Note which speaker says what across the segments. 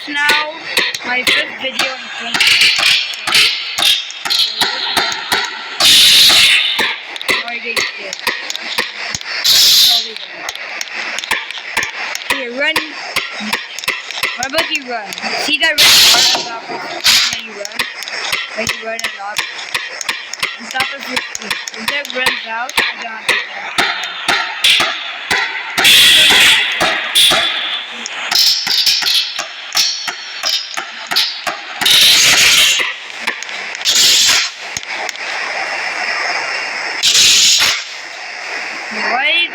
Speaker 1: is now my first video in 2020. Here, run. What about you run? See that red bar on top of the screen when you run? When you run a lot? On top of your screen. If that runs out, you don't have to run. Right?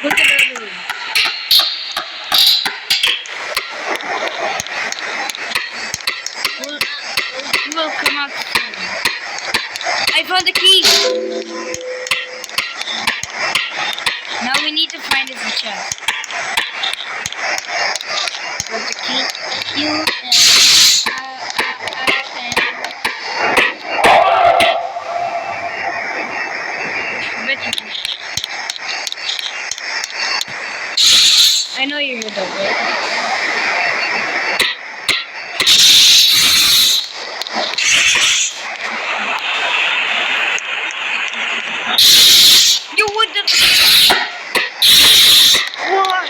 Speaker 1: Look at the other room. We'll come out soon. I found the key! Now we need to find this chest. What's the key? You I know you're here though, right? You would the why?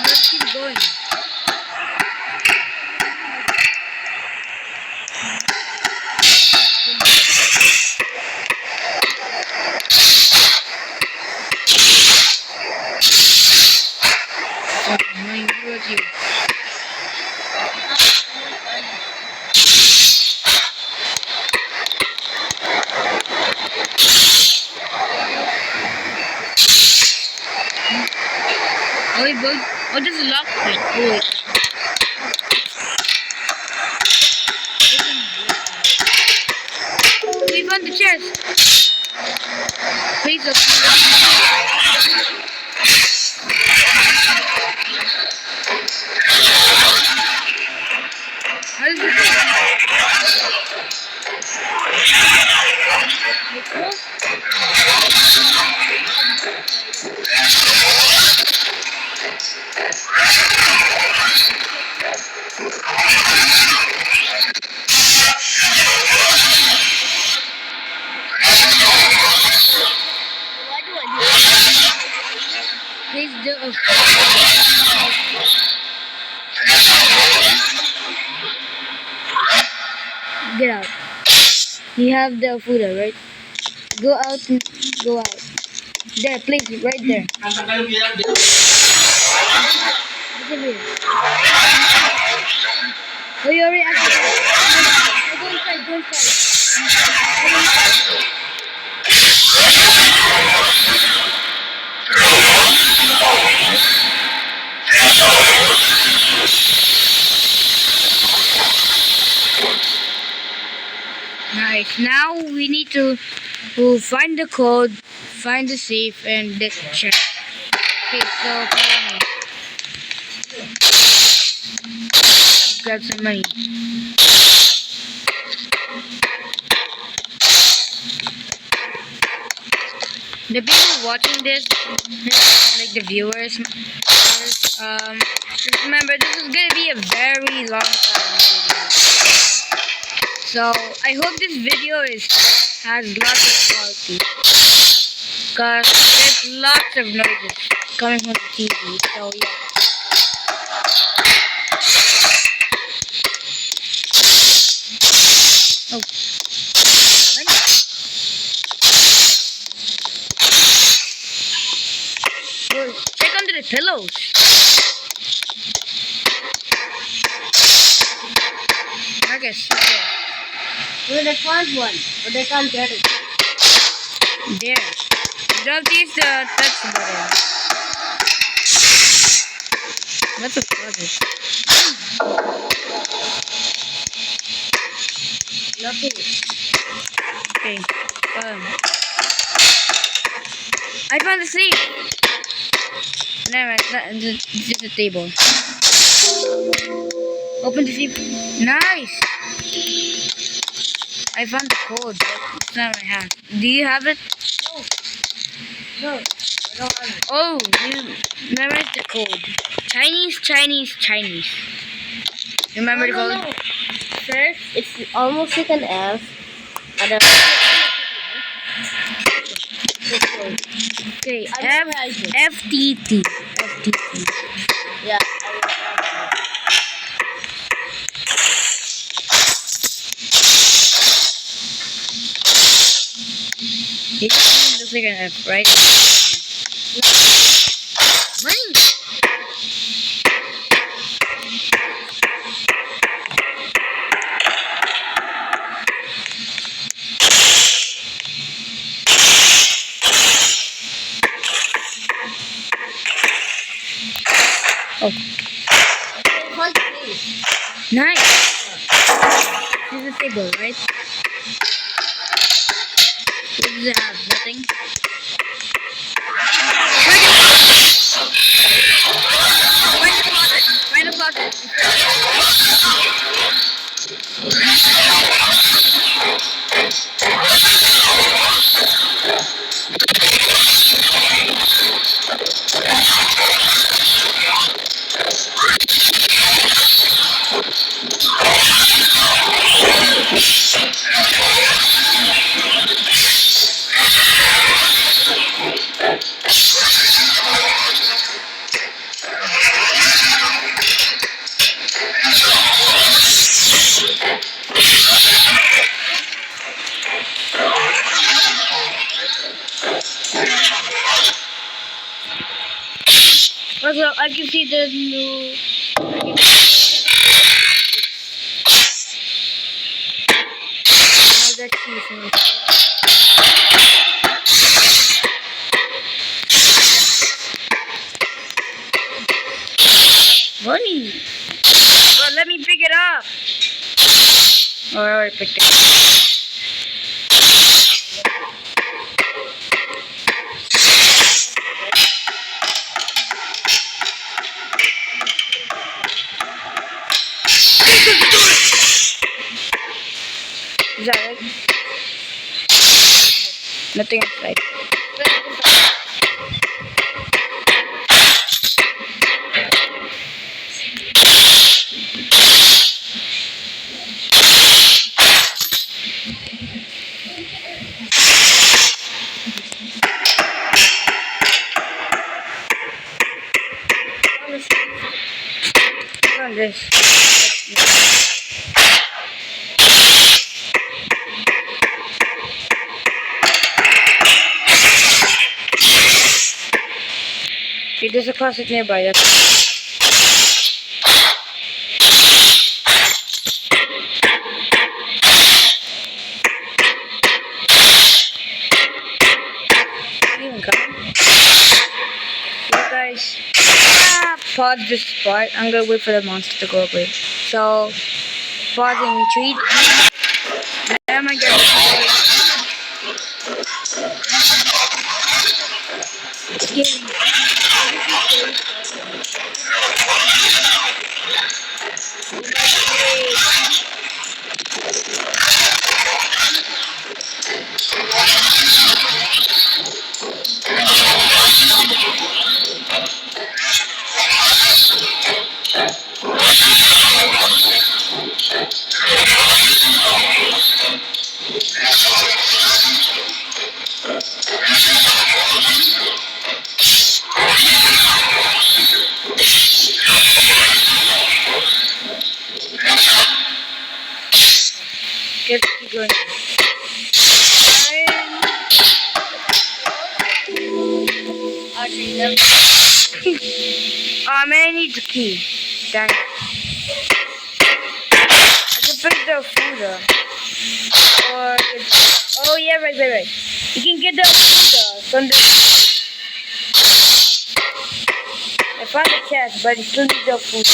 Speaker 1: Let's keep going. Oh, wait, but oh, this is locked. Oh, wait. We found the chest. Please open it. How does this Please do get out. You have the food, right? Go out and go out. There, please, right there. Look at here. Oh, you already asked. Go inside, go inside. Nice. Now we need to find the code, find the safe, and the check. Okay, so follow me. Grab some money. The people watching this, like the viewers, just remember this is gonna be a very long time video. So I hope this video has lots of quality, cause there's lots of noises coming from the TV. So yeah. Oh, oh, check under the pillows. Marcus, okay.
Speaker 2: Well, they found one, but they can't get it.
Speaker 1: There. You don't use the touch button. That's a project.
Speaker 2: Nothing.
Speaker 1: Okay. I found the safe. Never mind. It's just a table. Open the safe. Nice. I found the code, but it's not in my hand. Do you have it?
Speaker 2: No, I don't have it.
Speaker 1: Oh, you memorize the code. Chinese, Chinese, Chinese. Remember the code?
Speaker 2: No. First, it's almost like an F. And then
Speaker 1: Okay,
Speaker 2: I memorized it.
Speaker 1: FTT. FTT.
Speaker 2: Yeah,
Speaker 1: It looks like an F, right? Ring. Oh, nice. This is a table, right? What does it have? Nothing? Find the closet. Also, I can see the new. That cheese. Bunny. Well, let me pick it up. Oh, I already picked it up. Is that right? Nothing inside. On this. Okay, there's a closet nearby. Even coming. You guys, pause this part. I'm gonna wait for the monster to go away. So, pausing retreat. Am I getting scary? watching them. Oh man, I need the key. Dang it. I can put the food up. Or oh yeah, right. You can get the food from the. I found the chest, but you still need the food.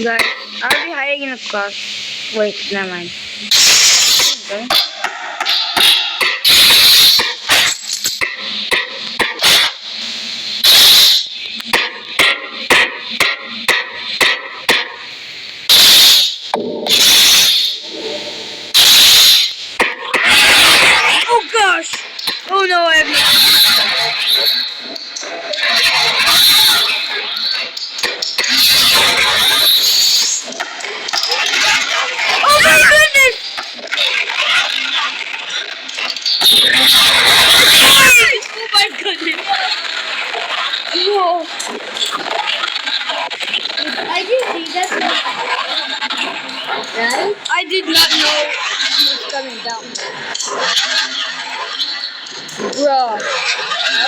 Speaker 1: Guys, I'll be hiding in a closet. Wait, never mind. Okay. Oh gosh! Oh no, I have no. Oh my goodness! Oh my goodness! Whoa!
Speaker 2: I did see that. Right?
Speaker 1: I did not know he was coming down. Bro, I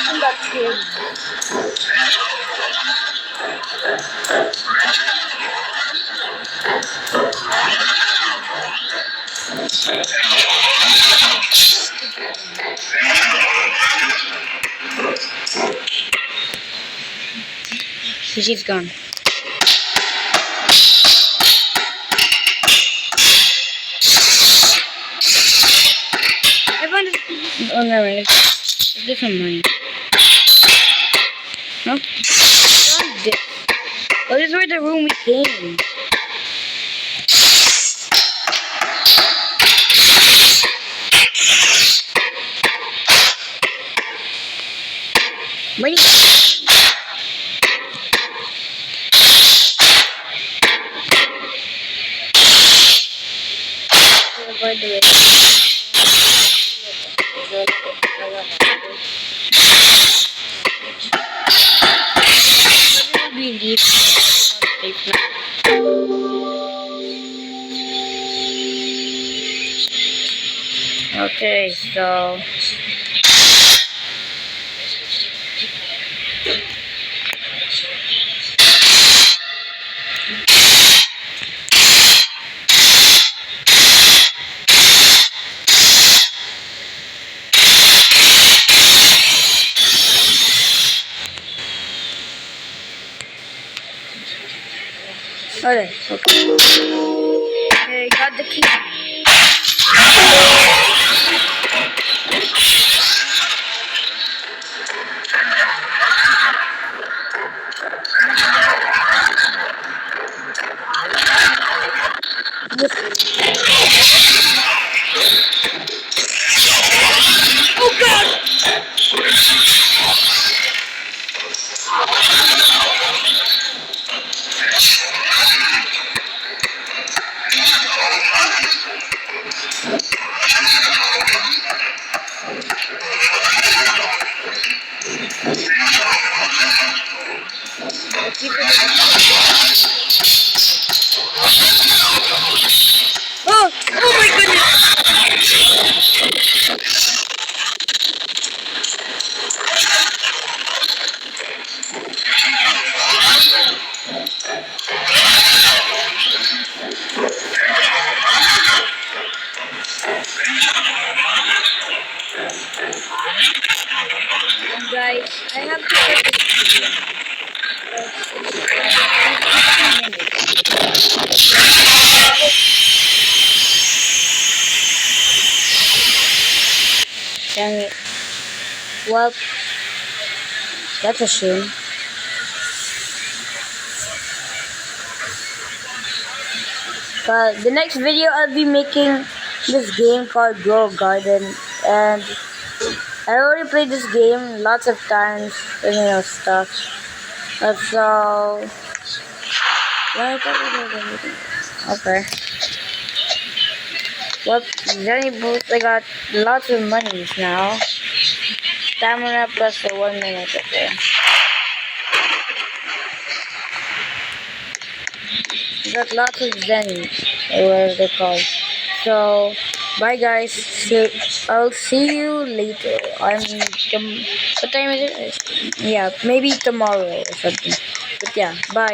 Speaker 1: think that's scary. She's gone. I found it. Oh, never mind. It's a different money. No? Found this. Oh, this is where the room we came. Money. By the way. Will be deep. Okay, so okay. Okay, got the key. Oh god! Oh! Oh my goodness! Guys, I have to cut this video. Dang it. Well, that's a shame. The next video I'll be making this game called Grow Garden, and I already played this game lots of times, and stuff. So, okay. Well, Zenny Boost, I got lots of monies now. Stamina plus for 1 minute, okay. Got lots of zennies, or whatever they're called. So, bye guys. I'll see you later. What time is it? Yeah, maybe tomorrow or something. But yeah, bye.